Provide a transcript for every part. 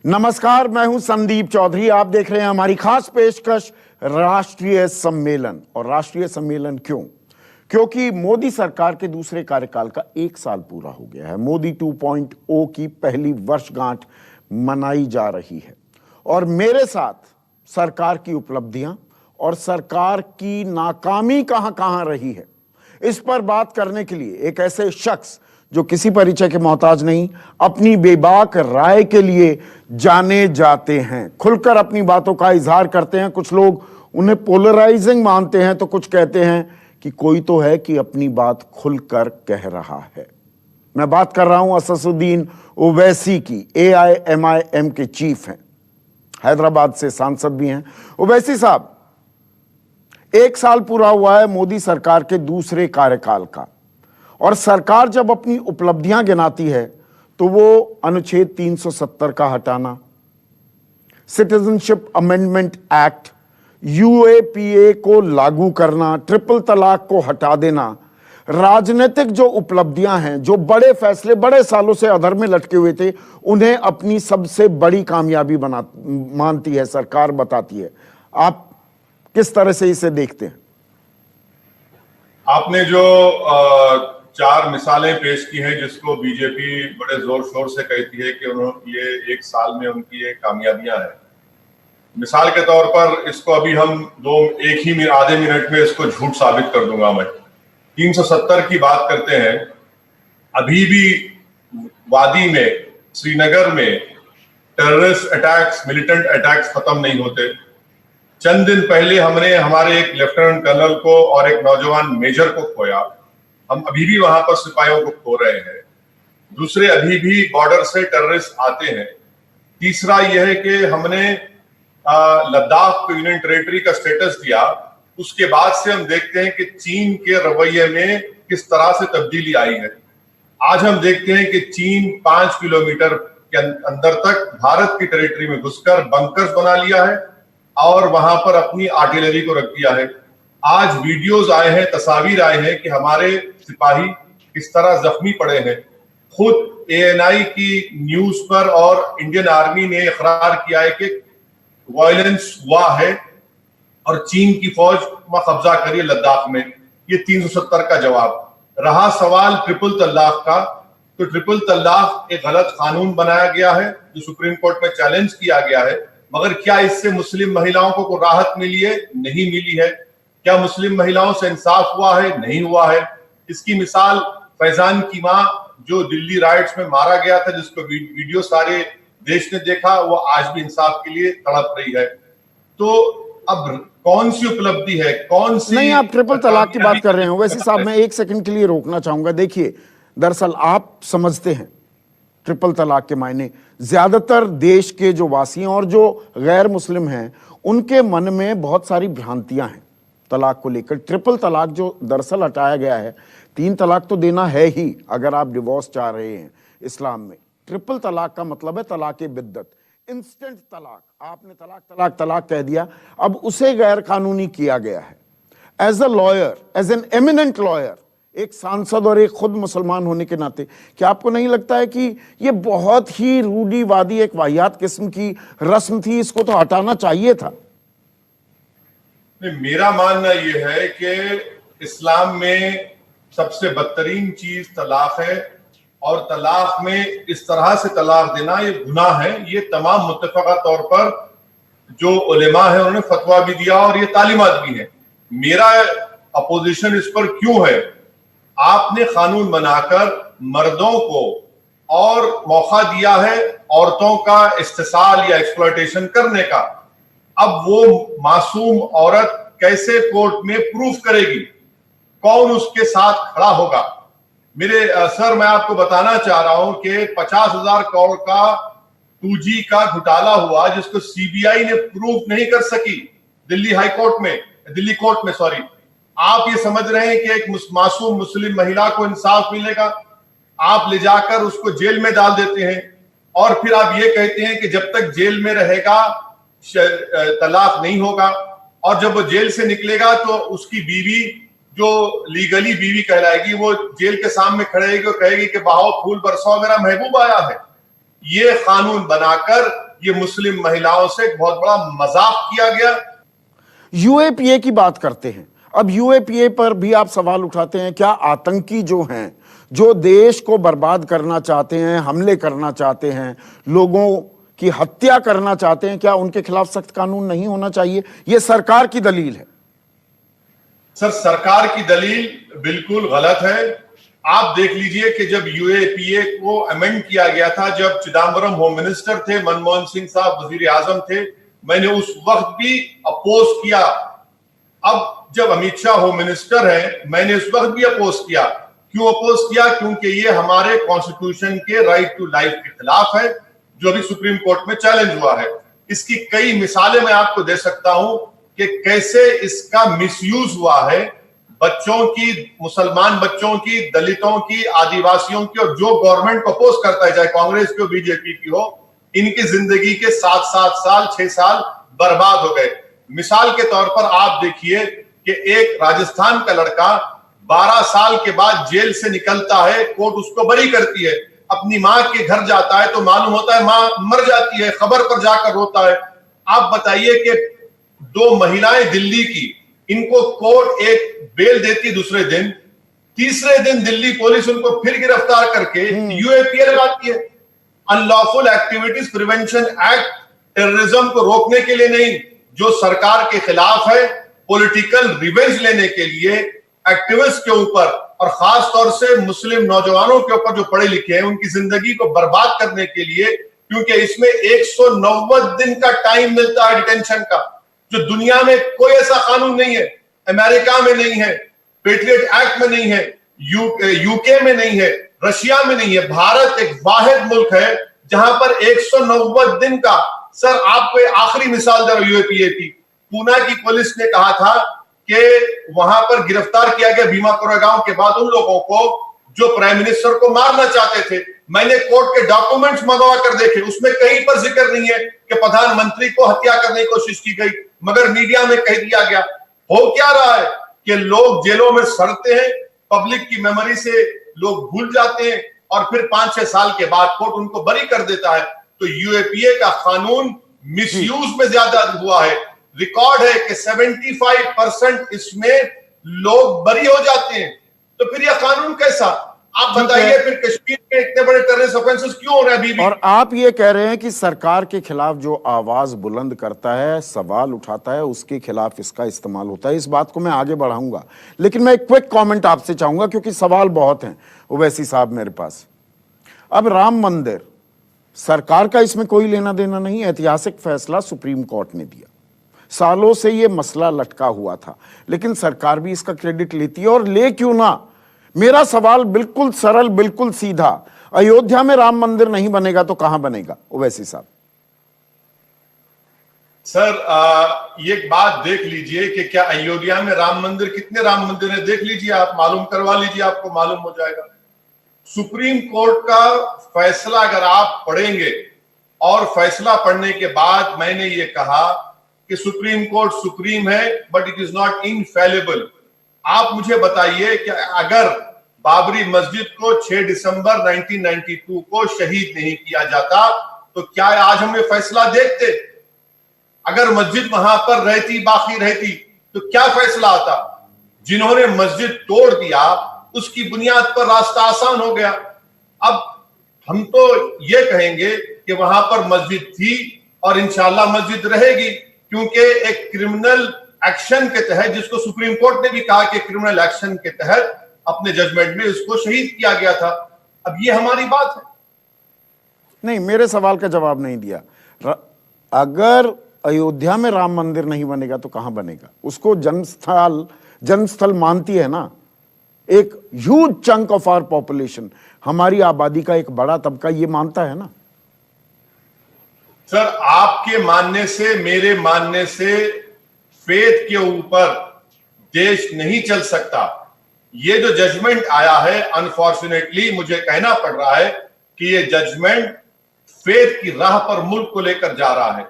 नमस्कार, मैं हूं संदीप चौधरी। आप देख रहे हैं हमारी खास पेशकश राष्ट्रीय सम्मेलन। और राष्ट्रीय सम्मेलन क्यों? क्योंकि मोदी सरकार के दूसरे कार्यकाल का 1 साल पूरा हो गया है। मोदी 2.0 की पहली वर्षगांठ मनाई जा रही है और मेरे साथ सरकार की उपलब्धियां और सरकार की नाकामी कहां कहां रही है, इस पर बात करने के लिए एक ऐसे शख्स जो किसी परिचय के मोहताज नहीं, अपनी बेबाक राय के लिए जाने जाते हैं, खुलकर अपनी बातों का इजहार करते हैं। कुछ लोग उन्हें पोलराइजिंग मानते हैं तो कुछ कहते हैं कि कोई तो है कि अपनी बात खुलकर कह रहा है। मैं बात कर रहा हूं असदुद्दीन ओवैसी की। AIMIM के चीफ हैं, हैदराबाद से सांसद भी हैं। ओवैसी साहब, 1 साल पूरा हुआ है मोदी सरकार के दूसरे कार्यकाल का, और सरकार जब अपनी उपलब्धियां गिनाती है तो वो अनुच्छेद 370 का हटाना, सिटीजनशिप अमेंडमेंट एक्ट, UAPA को लागू करना, ट्रिपल तलाक को हटा देना, राजनीतिक जो उपलब्धियां हैं, जो बड़े फैसले बड़े सालों से अधर में लटके हुए थे, उन्हें अपनी सबसे बड़ी कामयाबी मानती है सरकार, बताती है। आप किस तरह से इसे देखते हैं? आपने जो 4 मिसालें पेश की हैं, जिसको बीजेपी बड़े जोर शोर से कहती है कि उन्होंने ये 1 साल में उनकी ये कामयाबियां हैं। मिसाल के तौर पर इसको अभी हम आधे मिनट में इसको झूठ साबित कर दूंगा। मैं 370 की बात करते हैं। अभी भी वादी में, श्रीनगर में टेररिस्ट अटैक्स, मिलिटेंट अटैक्स खत्म नहीं होते। चंद दिन पहले हमने हमारे एक लेफ्टिनेंट कर्नल को और एक नौजवान मेजर को खोया। हम अभी भी वहां पर सिपाहियों को खो रहे हैं। दूसरे, अभी भी बॉर्डर से टेररिस्ट आते हैं। तीसरा यह है कि हमने लद्दाख को यूनियन टेरिटरी का स्टेटस दिया। उसके बाद से हम देखते हैं कि चीन के रवैये में किस तरह से तब्दीली आई है। आज हम देखते हैं कि चीन 5 किलोमीटर के अंदर तक भारत की टेरिटरी में घुसकर बंकर्स बना लिया है और वहां पर अपनी आर्टिलरी को रख दिया है। आज वीडियोस आए हैं, तस्वीर आए हैं कि हमारे सिपाही किस तरह जख्मी पड़े हैं। खुद ANI की न्यूज पर और इंडियन आर्मी ने इकरार किया है कि वायलेंस हुआ है और चीन की फौज में कब्जा करी लद्दाख में। ये 370 का जवाब रहा। सवाल ट्रिपल तलाक का, तो ट्रिपल तलाक एक गलत कानून बनाया गया है जो सुप्रीम कोर्ट में चैलेंज किया गया है। मगर क्या इससे मुस्लिम महिलाओं को राहत मिली है? नहीं मिली है। क्या मुस्लिम महिलाओं से इंसाफ हुआ है? नहीं हुआ है। इसकी मिसाल फैजान की मां जो दिल्ली राइट्स में मारा गया था, जिसको वीडियो सारे देश ने देखा, वो आज भी इंसाफ के लिए तड़प रही है। तो अब कौन सी उपलब्धि है, कौन सी? नहीं, आप ट्रिपल तलाक की बात कर रहे हो। वैसे साहब, मैं 1 सेकंड के लिए रोकना चाहूंगा। देखिए, दरअसल आप समझते हैं ट्रिपल तलाक के मायने। ज्यादातर देश के जो वासी और जो गैर मुस्लिम हैं, उनके मन में बहुत सारी भ्रांतियां हैं तलाक को लेकर। ट्रिपल तलाक जो दरअसल हटाया गया है, 3 तलाक तो देना है ही अगर आप डिवोर्स चाह रहे हैं इस्लाम में। ट्रिपल तलाक का मतलब है तलाक बिद्दत, इंस्टेंट तलाक। आपने तलाक तलाक तलाक कह दिया, अब उसे गैर कानूनी किया गया है। As a lawyer, as an eminent lawyer, एक सांसद और एक खुद मुसलमान होने के नाते, क्या आपको नहीं लगता है कि ये बहुत ही रूढ़िवादी, एक वाहियात किस्म की रस्म थी? इसको तो हटाना चाहिए था। मेरा मानना यह है कि इस्लाम में सबसे बदतरीन चीज तलाक है, और तलाक में इस तरह से तलाक देना ये गुनाह है। ये तमाम मुत्तफका तौर पर जो उलेमा है उन्होंने फतवा भी दिया और ये तालीमात भी है। मेरा अपोजिशन इस पर क्यों है? आपने कानून बनाकर मर्दों को और मौका दिया है औरतों का इस्तेसाल या एक्सप्लॉयटेशन करने का। अब वो मासूम औरत कैसे कोर्ट में प्रूफ करेगी? कौन उसके साथ खड़ा होगा? मेरे सर, मैं आपको बताना चाह रहा हूं कि 50,000 करोड़ का 2G का घोटाला हुआ, जिसको CBI ने प्रूफ नहीं कर सकी दिल्ली कोर्ट में सॉरी। आप ये समझ रहे हैं कि एक मासूम मुस्लिम महिला को इंसाफ मिलेगा? आप ले जाकर उसको जेल में डाल देते हैं और फिर आप ये कहते हैं कि जब तक जेल में रहेगा तलाक नहीं होगा, और जब वो जेल से निकलेगा तो उसकी बीवी, जो लीगली बीवी कहलाएगी, वो जेल के सामने खड़ेगी और कहेगी कि बहाओ फूल बरसाओ, मेरा महबूब आया है। ये कानून बनाकर ये मुस्लिम महिलाओं से एक बहुत बड़ा मजाक किया गया। यूएपीए की बात करते हैं। अब यूएपीए पर भी आप सवाल उठाते हैं, क्या आतंकी जो हैं, जो देश को बर्बाद करना चाहते हैं, हमले करना चाहते हैं, लोगों की हत्या करना चाहते हैं, क्या उनके खिलाफ सख्त कानून नहीं होना चाहिए? यह सरकार की दलील है। सर, सरकार की दलील बिल्कुल गलत है। आप देख लीजिए कि जब यूएपीए को अमेंड किया गया था, जब चिदम्बरम होम मिनिस्टर थे, मनमोहन सिंह साहब वजीर आजम थे, मैंने उस वक्त भी अपोज किया। अब जब अमित शाह होम मिनिस्टर है, मैंने उस वक्त भी अपोज किया। क्यों अपोज किया? क्योंकि ये हमारे कॉन्स्टिट्यूशन के राइट टू लाइफ के खिलाफ है, जो अभी सुप्रीम कोर्ट में चैलेंज हुआ है। इसकी कई मिसालें मैं आपको दे सकता हूं कि कैसे इसका मिसयूज हुआ है, बच्चों की, मुसलमान बच्चों की, दलितों की, आदिवासियों की, और जो गवर्नमेंट को अपोज करता है, चाहे कांग्रेस की हो, बीजेपी की हो, इनकी जिंदगी के 7-7 साल, 6 साल बर्बाद हो गए। मिसाल के तौर पर आप देखिए कि एक राजस्थान का लड़का 12 साल के बाद जेल से निकलता है, कोर्ट उसको बरी करती है, अपनी मां के घर जाता है तो मालूम होता है मां मर जाती है, खबर पर जाकर रोता है। आप बताइए कि 2 महिलाएं दिल्ली की, इनको कोर्ट एक बेल देती दूसरे दिन, तीसरे दिन दिल्ली पुलिस उनको फिर गिरफ्तार करके यूएपीए लगाती है। Unlawful activities prevention act terrorism को रोकने के लिए नहीं, जो सरकार के खिलाफ है, पॉलिटिकल रिवेंज लेने के लिए एक्टिविस्ट के ऊपर, और खास तौर से मुस्लिम नौजवानों के ऊपर जो पढ़े लिखे हैं, उनकी जिंदगी को बर्बाद करने के लिए, क्योंकि इसमें 190 दिन का टाइम मिलता है डिटेंशन का, जो दुनिया में कोई ऐसा कानून नहीं है। अमेरिका में नहीं है, पेट्रियट एक्ट में नहीं है, यूके में नहीं है, रशिया में नहीं है। भारत एक वाहिद मुल्क है जहां पर 190 दिन का। सर, आपको आखिरी मिसाल दे रहा हूं यूएपीए की। पूना की पुलिस ने कहा था कि वहां पर गिरफ्तार किया गया भीमा कोरेगांव के बाद उन लोगों को जो प्राइम मिनिस्टर को मारना चाहते थे। मैंने कोर्ट के डॉक्यूमेंट्स मंगवा कर देखे, उसमें कहीं पर जिक्र नहीं है कि प्रधानमंत्री को हत्या करने की कोशिश की गई, मगर मीडिया में कह दिया गया। हो क्या रहा है कि लोग जेलों में सड़ते हैं, पब्लिक की मेमोरी से लोग भूल जाते हैं, और फिर 5-6 साल के बाद कोर्ट उनको बरी कर देता है। तो यूएपीए का कानून मिसयूज में ज्यादा हुआ है। रिकॉर्ड है कि 75% इसमें लोग बरी हो जाते हैं। तो फिर यह कानून कैसा? आप बताइए, फिर कश्मीर में इतने बड़े टेररिस्ट ऑफेंसेस क्यों हो रहे हैं अभी भी? और आप ये कह रहे हैं कि सरकार के खिलाफ जो आवाज बुलंद करता है, सवाल उठाता है, उसके खिलाफ इसका इस्तेमाल होता है। इस बात को मैं आगे बढ़ाऊंगा, लेकिन मैं एक क्विक कमेंट आपसे चाहूंगा, क्योंकि सवाल बहुत हैं ओवैसी साहब मेरे पास। अब राम मंदिर, सरकार का इसमें कोई लेना देना नहीं। ऐतिहासिक फैसला सुप्रीम कोर्ट ने दिया, सालों से यह मसला लटका हुआ था, लेकिन सरकार भी इसका क्रेडिट लेती है, और ले क्यों ना। मेरा सवाल बिल्कुल सरल, बिल्कुल सीधा, अयोध्या में राम मंदिर नहीं बनेगा तो कहां बनेगा ओवैसी साहब? सर, ये बात देख लीजिए कि क्या अयोध्या में राम मंदिर, कितने राम मंदिर है देख लीजिए, आप मालूम करवा लीजिए, आपको मालूम हो जाएगा। सुप्रीम कोर्ट का फैसला अगर आप पढ़ेंगे, और फैसला पढ़ने के बाद मैंने ये कहा कि सुप्रीम कोर्ट सुप्रीम है, but it is not infallible. आप मुझे बताइए कि अगर बाबरी मस्जिद को 6 दिसंबर 1992 को शहीद नहीं किया जाता तो क्या आज हम ये फैसला देखते? अगर मस्जिद वहां पर रहती, बाकी रहती, तो क्या फैसला आता? जिन्होंने मस्जिद तोड़ दिया, उसकी बुनियाद पर रास्ता आसान हो गया। अब हम तो ये कहेंगे कि वहां पर मस्जिद थी और इंशाल्लाह मस्जिद रहेगी, क्योंकि एक क्रिमिनल एक्शन के तहत, जिसको सुप्रीम कोर्ट ने भी कहा कि क्रिमिनल एक्शन के तहत अपने जजमेंट में उसको शहीद किया गया था। अब ये हमारी बात है। नहीं, मेरे सवाल का जवाब नहीं दिया। अगर अयोध्या में राम मंदिर नहीं बनेगा तो कहां बनेगा? उसको जन्मस्थल मानती है ना एक huge chunk of our population, हमारी आबादी का एक बड़ा तबका ये मानता है ना। सर, आपके मानने से, मेरे मानने से फेथ के ऊपर देश नहीं चल सकता। ये जो जजमेंट आया है, अनफॉर्चुनेटली मुझे कहना पड़ रहा है कि ये जजमेंट फेथ की राह पर मुल्क को लेकर जा रहा है।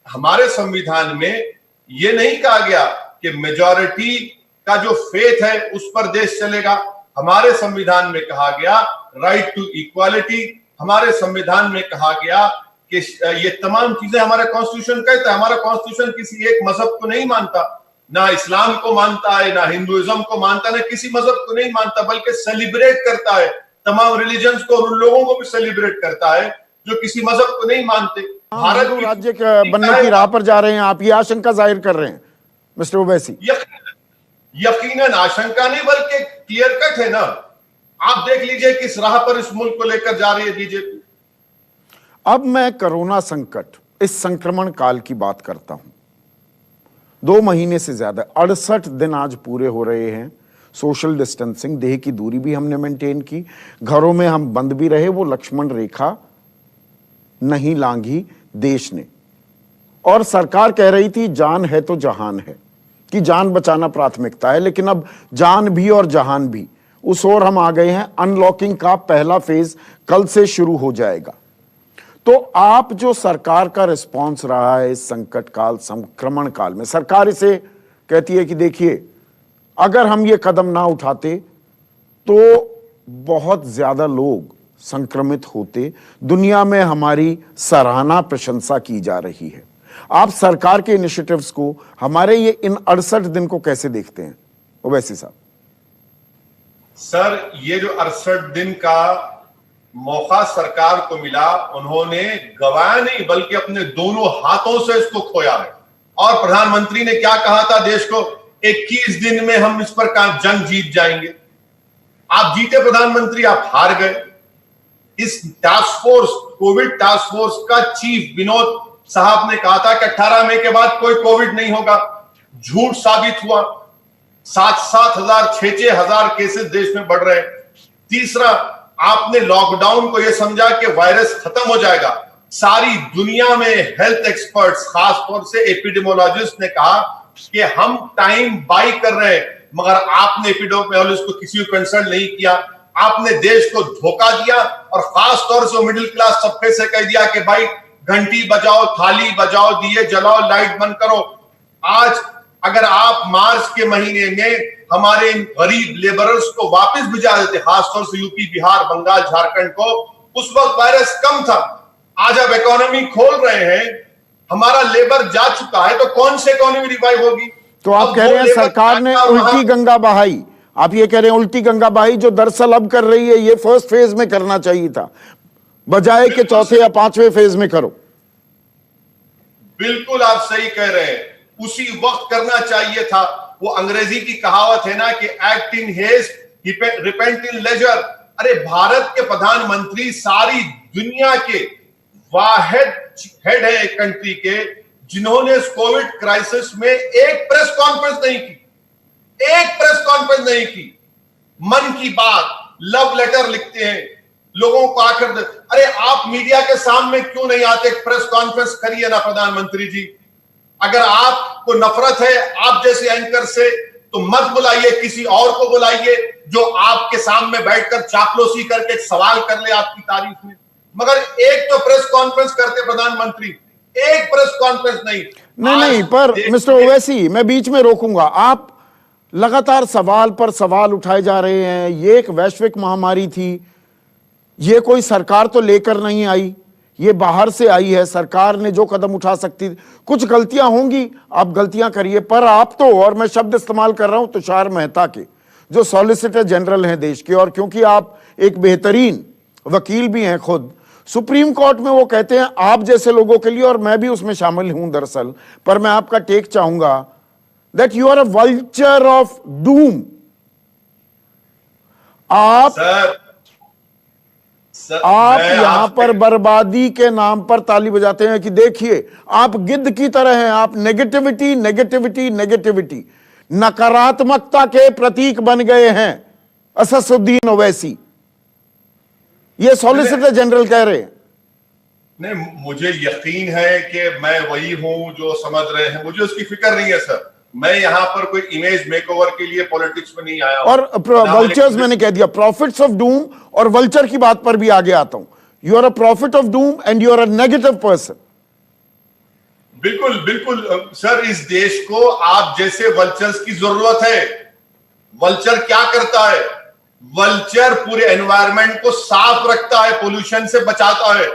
हमारे संविधान में ये नहीं कहा गया कि मेजॉरिटी का जो फेथ है उस पर देश चलेगा। हमारे संविधान में कहा गया राइट टू इक्वालिटी। हमारे संविधान में कहा गया कि ये तमाम चीजें हमारा कॉन्स्टिट्यूशन कहता है। हमारा कॉन्स्टिट्यूशन किसी एक मजहब को नहीं मानता, ना इस्लाम को मानता है, ना हिंदुइज्म को मानता, ना किसी मजहब को नहीं मानता, बल्कि सेलिब्रेट करता है तमाम रिलीजन्स को, और उन लोगों को भी सेलिब्रेट करता है जो किसी मजहब को नहीं मानते। भारत हिंदू राज्य बनने की राह पर जा रहे हैं, आप ये आशंका जाहिर कर रहे हैं मिस्टर ओवैसी? यकीनन आशंका नहीं बल्कि क्लियर कट है ना। आप देख लीजिए किस राह पर इस मुल्क को लेकर जा रही है बीजेपी। अब मैं कोरोना संकट, इस संक्रमण काल की बात करता हूं। 2 महीने से ज्यादा 68 दिन आज पूरे हो रहे हैं। सोशल डिस्टेंसिंग, देह की दूरी भी हमने मेंटेन की, घरों में हम बंद भी रहे, वो लक्ष्मण रेखा नहीं लांघी देश ने। और सरकार कह रही थी जान है तो जहान है, कि जान बचाना प्राथमिकता है, लेकिन अब जान भी और जहान भी, उस ओर हम आ गए हैं। अनलॉकिंग का पहला फेज कल से शुरू हो जाएगा। तो आप जो सरकार का रिस्पांस रहा है इस संकट काल, संक्रमण काल में, सरकार इसे कहती है कि देखिए अगर हम ये कदम ना उठाते तो बहुत ज्यादा लोग संक्रमित होते। दुनिया में हमारी सराहना, प्रशंसा की जा रही है। आप सरकार के इनिशिएटिव्स को, हमारे ये इन 68 दिन को कैसे देखते हैं ओवैसी साहब? सर, ये जो 68 दिन का मौका सरकार को मिला, उन्होंने गवाया नहीं बल्कि अपने दोनों हाथों से इसको खोया है। और प्रधानमंत्री ने क्या कहा था देश को, 21 दिन में हम इस पर जंग जीत जाएंगे। आप जीते प्रधानमंत्री, आप हार गए। इस task force, Covid task force का चीफ विनोद साहब ने कहा था कि 18 मई के बाद कोई कोविड नहीं होगा। झूठ साबित हुआ। 7-7 हजार, 6-6 हजार केसेस देश में बढ़ रहे हैं। तीसरा, आपने लॉकडाउन को यह समझा कि वायरस खत्म हो जाएगा। सारी दुनिया में हेल्थ एक्सपर्ट्स, खासतौर से एपिडेमियोलॉजिस्ट ने कहा कि हम टाइम बाई कर रहे हैं, मगर आपने एपिडेमियोलॉजिस्ट को किसी को कंसल्ट नहीं किया। आपने देश को धोखा दिया और खास तौर से मिडिल क्लास तबके से कह दिया कि भाई घंटी बजाओ, थाली बजाओ, दिए जलाओ, लाइट बंद करो। आज अगर आप मार्च के महीने में हमारे गरीब लेबरर्स को वापस भिजा देते, खासतौर से यूपी, बिहार, बंगाल, झारखंड को, उस वक्त वायरस कम था। आज अब इकोनॉमी खोल रहे हैं, हमारा लेबर जा चुका है, तो कौन से इकोनॉमी रिवाइव होगी? तो आप कह रहे हैं सरकार ने उल्टी गंगा बहाई। आप ये कह रहे हैं उल्टी गंगा बहाई, जो दरअसल अब कर रही है, ये फर्स्ट फेज में करना चाहिए था, बजाय के चौथे या 5वें फेज में करो। बिल्कुल आप सही कह रहे हैं, उसी वक्त करना चाहिए था। वो अंग्रेजी की कहावत है ना कि act in haste, repent in leisure. अरे भारत के प्रधानमंत्री सारी दुनिया के वाहिद हेड है एक कंट्री के, जिन्होंने इस कोविड क्राइसिस में एक प्रेस कॉन्फ्रेंस नहीं की, एक प्रेस कॉन्फ्रेंस नहीं की। मन की बात, लव लेटर लिखते हैं लोगों को आकर। अरे आप मीडिया के सामने क्यों नहीं आते? प्रेस कॉन्फ्रेंस करिए ना प्रधानमंत्री जी। अगर आपको नफरत है आप जैसे एंकर से, तो मत बुलाइए, किसी और को बुलाइए जो आपके सामने बैठकर चापलूसी करके सवाल कर ले आपकी तारीफ में। मगर एक तो प्रेस कॉन्फ्रेंस करते प्रधानमंत्री, एक प्रेस कॉन्फ्रेंस नहीं। पर मिस्टर ओवैसी, मैं बीच में रोकूंगा। आप लगातार सवाल पर सवाल उठाए जा रहे हैं। ये एक वैश्विक महामारी थी, ये कोई सरकार तो लेकर नहीं आई, ये बाहर से आई है। सरकार ने जो कदम उठा सकती थी, कुछ गलतियां होंगी, आप गलतियां करिए, पर आप तो, और मैं शब्द इस्तेमाल कर रहा हूं तुषार मेहता के, जो सॉलिसिटर जनरल हैं देश के, और क्योंकि आप एक बेहतरीन वकील भी हैं खुद, सुप्रीम कोर्ट में वो कहते हैं आप जैसे लोगों के लिए, और मैं भी उसमें शामिल हूं दरअसल, पर मैं आपका टेक चाहूंगा, that you are a vulture of doom. आप यहां पर बर्बादी के नाम पर ताली बजाते हैं कि देखिए आप गिद्ध की तरह हैं, आप नेगेटिविटी नेगेटिविटी नेगेटिविटी, नकारात्मकता के प्रतीक बन गए हैं असदुद्दीन ओवैसी। ये सॉलिसिटर जनरल कह रहे हैं। नहीं, मुझे यकीन है कि मैं वही हूं जो समझ रहे हैं, मुझे उसकी फिक्र नहीं है सर। मैं यहां पर कोई इमेज मेकओवर के लिए पॉलिटिक्स में नहीं आया हूं। और वल्चर्स मैंने कह दिया, प्रॉफिट्स ऑफ डूम, और वल्चर की बात पर भी आगे आता हूं। You are a prophet of doom and you are a negative person. बिल्कुल बिल्कुल सर, इस देश को आप जैसे वल्चर्स की जरूरत है। वल्चर क्या करता है? वल्चर पूरे एनवायरनमेंट को साफ रखता है, पोल्यूशन से बचाता है।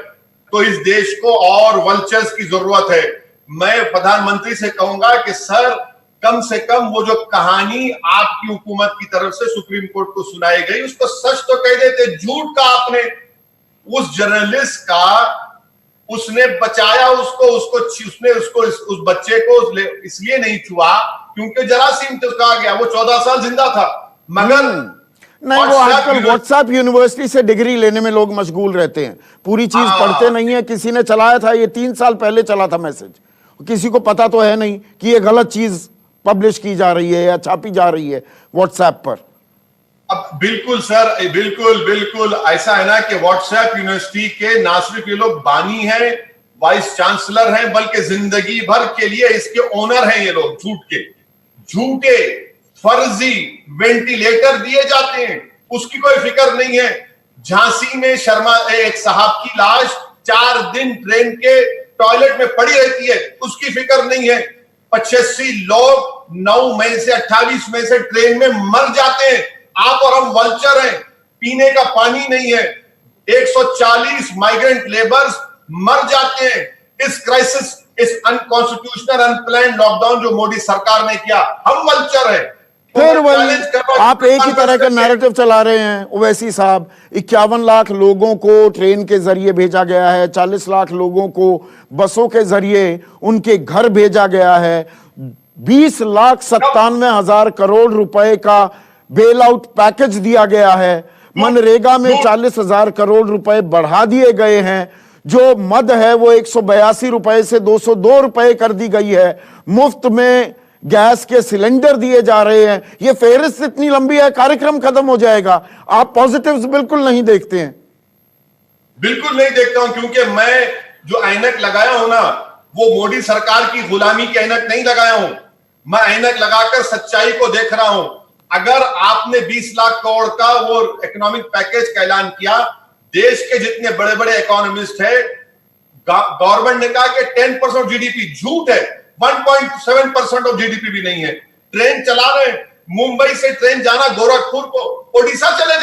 तो इस देश को और वल्चर्स की जरूरत है। मैं प्रधानमंत्री से कहूंगा कि सर, कम से कम वो जो कहानी आपकी हुकूमत की तरफ से सुप्रीम कोर्ट को सुनाई गई, उसको सच तो कह देते। झूठ का आपने उस जर्नलिस्ट का, उसने बचाया उसने उसको उस बच्चे को इसलिए नहीं छुआ क्योंकि जरासीम तो कहा गया, वो 14 साल जिंदा था। मगर नहीं, वो आजकल व्हाट्सएप यूनिवर्सिटी से डिग्री लेने में लोग मशगूल रहते हैं, पूरी चीज पढ़ते नहीं है। किसी ने चलाया था, ये 3 साल पहले चला था मैसेज, किसी को पता तो है नहीं कि ये गलत चीज पब्लिश की जा रही है या छापी जा रही है व्हाट्सएप पर। अब बिल्कुल सर, बिल्कुल ऐसा है ना कि व्हाट्सएप यूनिवर्सिटी के ना सिर्फ ये लोग बानी हैं, वाइस चांसलर हैं, बल्कि जिंदगी भर के लिए इसके ओनर हैं ये लोग। झूठे फर्जी वेंटिलेटर दिए जाते हैं, उसकी कोई फिक्र नहीं है। झांसी में शर्मा एक साहब की लाश 4 दिन ट्रेन के टॉयलेट में पड़ी रहती है, उसकी फिक्र नहीं है। 85 लोग 9 मई से 28 मई से ट्रेन में मर जाते हैं। आप और हम वल्चर हैं, पीने का पानी नहीं है। 140 माइग्रेंट लेबर्स मर जाते हैं। इस क्राइसिस, इस अनकॉन्स्टिट्यूशनल अनप्लान्ड लॉकडाउन जो मोदी सरकार ने किया, हम वल्चर हैं। फिर वही आप एक ही तरह का नैरेटिव चला रहे हैं। ओवैसी साहब, 51 लाख लोगों को ट्रेन के जरिए भेजा गया है, 40 लाख लोगों को बसों के जरिए उनके घर भेजा गया है, 20,97,000 करोड़ रुपए का बेल आउट पैकेज दिया गया है, मनरेगा में 40,000 करोड़ रुपए बढ़ा दिए गए हैं, जो मद है वो 182 रुपए से 202 रुपए कर दी गई है, मुफ्त में गैस के सिलेंडर दिए जा रहे हैं। ये फेहरिस्त इतनी लंबी है, कार्यक्रम खत्म हो जाएगा। आप पॉजिटिव्स बिल्कुल नहीं देखते हैं। बिल्कुल नहीं देखता हूं, क्योंकि मैं जो ऐनक लगाया हूं ना, वो मोदी सरकार की गुलामी की ऐनक नहीं लगाया हूं। मैं ऐनक लगाकर सच्चाई को देख रहा हूं। अगर आपने 20 लाख करोड़ का वो इकोनॉमिक पैकेज का ऐलान किया, देश के जितने बड़े बड़े इकोनॉमिस्ट है, गवर्नमेंट ने कहा कि 10% जीडीपी, झूठ है। 1.7% ऑफ जीडीपी भी नहीं है। ट्रेन चला रहे हैं, मुंबई से ट्रेन जाना गोरखपुर को ओडिशा चले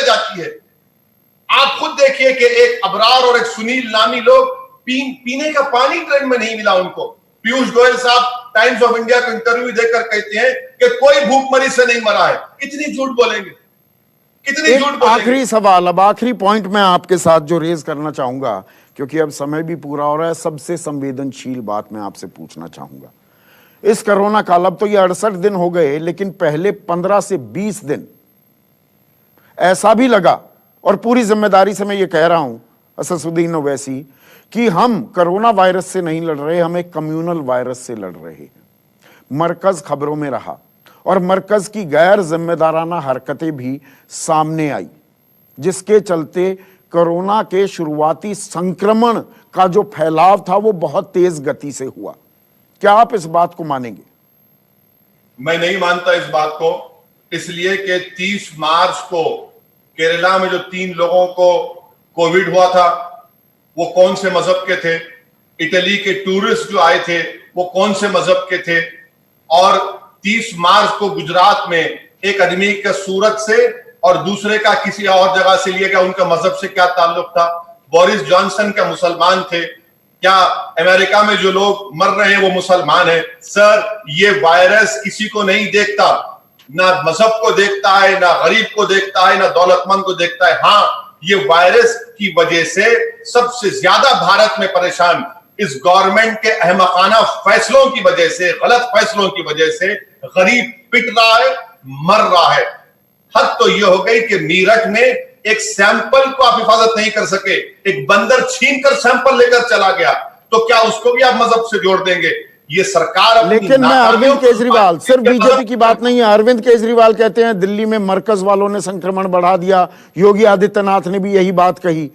जाती है। आप खुद देखिए कि एक अबरार और एक सुनील नामी लोग पीने का पानी ट्रेन में नहीं मिला उनको। पीयूष गोयल साहब टाइम्स ऑफ इंडिया को इंटरव्यू देकर कहते हैं कि कोई भूखमरी से नहीं मरा है। कितनी झूठ बोलेंगे। आखिरी सवाल, अब आखिरी पॉइंट मैं आपके साथ जो रेज करना चाहूंगा, क्योंकि अब समय भी पूरा हो रहा है, सबसे संवेदनशील बात मैं आपसे पूछना चाहूंगा। इस कोरोना काल, अब तो ये 68 दिन हो गए, लेकिन पहले 15 से 20 दिन ऐसा भी लगा, और पूरी जिम्मेदारी से मैं ये कह रहा हूं असदुद्दीन ओवैसी, कि हम कोरोना वायरस से नहीं लड़ रहे, हम एक कम्युनल वायरस से लड़ रहे हैं। मरकज खबरों में रहा और मरकज की गैर जिम्मेदाराना हरकतें भी सामने आई, जिसके चलते कोरोना के शुरुआती संक्रमण का जो फैलाव था वो बहुत तेज गति से हुआ। क्या आप इस बात को मानेंगे? मैं नहीं मानता इस बात को, इसलिए कि 30 मार्च को केरला में जो 3 लोगों को कोविड हुआ था, वो कौन से मजहब के थे? इटली के टूरिस्ट जो आए थे वो कौन से मजहब के थे? और 30 मार्च को गुजरात में एक आदमी का सूरत से और दूसरे का किसी और जगह से लिया गया, उनका मजहब से क्या ताल्लुक था? बोरिस जॉनसन का मुसलमान थे क्या? अमेरिका में जो लोग मर रहे हैं वो मुसलमान हैं? सर, ये वायरस किसी को नहीं देखता, ना मजहब को देखता है, ना गरीब को देखता है, ना दौलतमंद को देखता है। हाँ, ये वायरस की वजह से सबसे ज्यादा भारत में परेशान इस गवर्नमेंट के अहमकाना फैसलों की वजह से, गलत फैसलों की वजह से गरीब पिट रहा है, मर रहा है। हद तो यह हो गई कि मीरठ में एक सैंपल को आप हिफाजत नहीं कर सके, एक बंदर छीनकर सैंपल लेकर चला गया, तो क्या उसको भी आप मजहब से जोड़ देंगे? ये सरकार। लेकिन मैं अरविंद केजरीवाल, सिर्फ बीजेपी की बात नहीं है, अरविंद केजरीवाल कहते हैं दिल्ली में मरकज वालों ने संक्रमण बढ़ा दिया। योगी आदित्यनाथ ने भी यही बात कही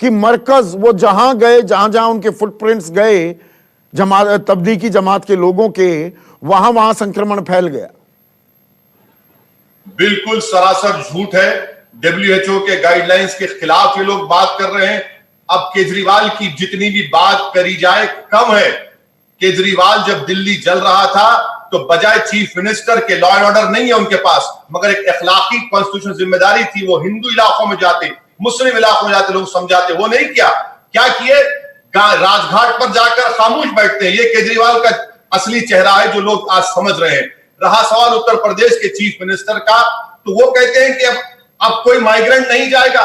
कि मरकज वो जहां गए, जहां जहां उनके फुटप्रिंट्स गए जमात, तबलीगी जमात के लोगों के, वहां वहां संक्रमण फैल गया। बिल्कुल सरासर झूठ है। WHO के गाइडलाइंस के खिलाफ ये लोग बात कर रहे हैं। अब केजरीवाल की जितनी भी बात करी जाए कम है। केजरीवाल जब दिल्ली जल रहा था तो बजाय चीफ मिनिस्टर के, लॉ एंड ऑर्डर नहीं है उनके पास, मगर एक अखलाकी कॉन्स्टिट्यूशनल जिम्मेदारी थी, वो हिंदू इलाकों में जाते, मुस्लिम इलाकों में जाते लोग समझाते, वो नहीं किया। क्या किए? राजघाट पर जाकर खामोश बैठते हैं। ये केजरीवाल का असली चेहरा है जो लोग आज समझ रहे हैं। रहा सवाल उत्तर प्रदेश के चीफ मिनिस्टर का, तो वो कहते हैं कि अब कोई माइग्रेंट नहीं जाएगा।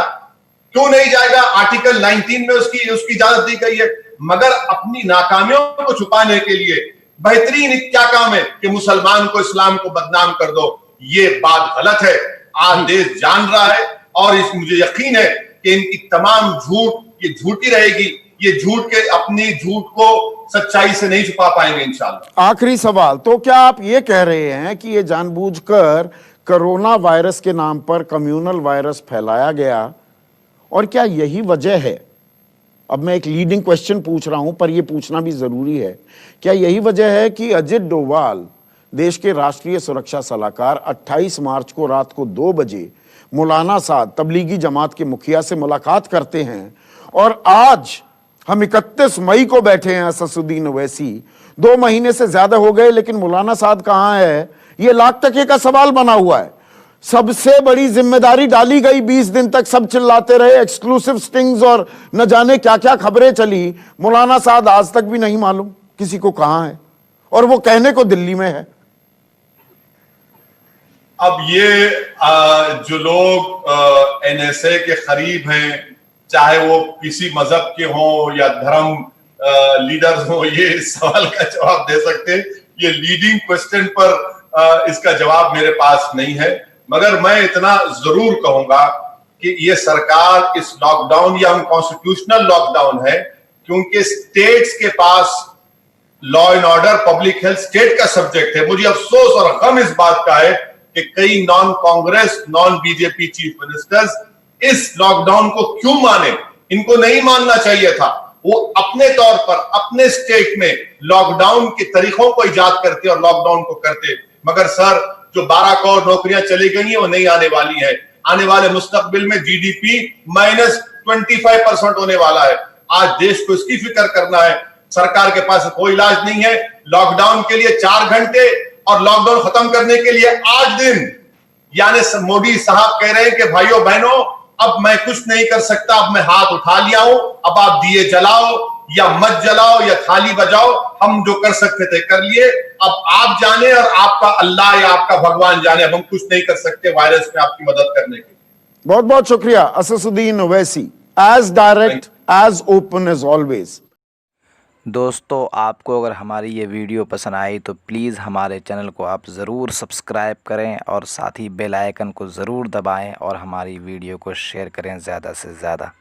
क्यों नहीं जाएगा? आर्टिकल 19 में उसकी इजाजत दी गई है। मगर अपनी नाकामियों को छुपाने के लिए बेहतरीन क्या काम है कि मुसलमान को, इस्लाम को बदनाम कर दो। ये बात गलत है। आज देश जान रहा है और मुझे यकीन है कि इनकी तमाम झूठ ये झूठी रहेगी। ये झूठ के अपनी झूठ को सच्चाई से नहीं छुपा पाएंगे इंशाल्लाह। आखिरी सवाल, तो क्या आप ये कह रहे हैं कि ये जानबूझकर कोरोना वायरस के नाम पर कम्युनल वायरस फैलाया गया, और क्या यही वजह है, अब मैं एक लीडिंग क्वेश्चन पूछ रहा हूं पर यह पूछना भी जरूरी है, क्या यही वजह है कि अजित डोभाल देश के राष्ट्रीय सुरक्षा सलाहकार 28 मार्च को रात को 2 बजे मौलाना साद तबलीगी जमात के मुखिया से मुलाकात करते हैं, और आज हम 31 मई को बैठे हैं असदुद्दीन ओवैसी, 2 महीने से ज्यादा हो गए लेकिन मौलाना साद कहां है, यह लाख टके का सवाल बना हुआ है। सबसे बड़ी जिम्मेदारी डाली गई, 20 दिन तक सब चिल्लाते रहे, एक्सक्लूसिव स्टिंग्स और न जाने क्या क्या खबरें चली। मौलाना साद आज तक भी नहीं मालूम किसी को कहां है, और वो कहने को दिल्ली में है। अब ये जो लोग एनएसए के करीब हैं, चाहे वो किसी मजहब के हों या धर्म लीडर्स हों, ये इस सवाल का जवाब दे सकते हैं। ये लीडिंग क्वेश्चन पर इसका जवाब मेरे पास नहीं है। मगर मैं इतना जरूर कहूंगा कि ये सरकार इस लॉकडाउन, या हम कॉन्स्टिट्यूशनल लॉकडाउन है, क्योंकि स्टेट्स के पास law and order, public health state का सब्जेक्ट है। मुझे अफसोस और गम इस बात का है कि कई non Congress, non BJP chief ministers इस लॉकडाउन को क्यों माने। इनको नहीं मानना चाहिए था। वो अपने तौर पर अपने स्टेट में लॉकडाउन के तरीकों को इजाद करते और लॉकडाउन को करते। मगर सर, जो 12 करोड़ नौकरियां चली गई हैं वो नहीं आने वाली है। आने वाले मुस्तकबिल में जीडीपी -25% होने वाला है। आज देश को इसकी फिक्र करना है। सरकार के पास कोई इलाज नहीं है। लॉकडाउन के लिए 4 घंटे और लॉकडाउन खत्म करने के लिए 8 दिन। यानी मोदी साहब कह रहे हैं कि भाइयों बहनों, अब मैं कुछ नहीं कर सकता, अब मैं हाथ उठा लिया हूं, अब आप दिए जलाओ या मत जलाओ या थाली बजाओ, हम जो कर सकते थे कर लिए। अब आप जाने और आपका अल्लाह या आपका भगवान जाने, अब हम कुछ नहीं कर सकते वायरस में आपकी मदद करने के। बहुत बहुत शुक्रिया Asaduddin Owaisi, as direct as open as always. दोस्तों, आपको अगर हमारी ये वीडियो पसंद आई तो प्लीज़ हमारे चैनल को आप ज़रूर सब्सक्राइब करें और साथ ही बेल आइकन को ज़रूर दबाएं और हमारी वीडियो को शेयर करें ज़्यादा से ज़्यादा।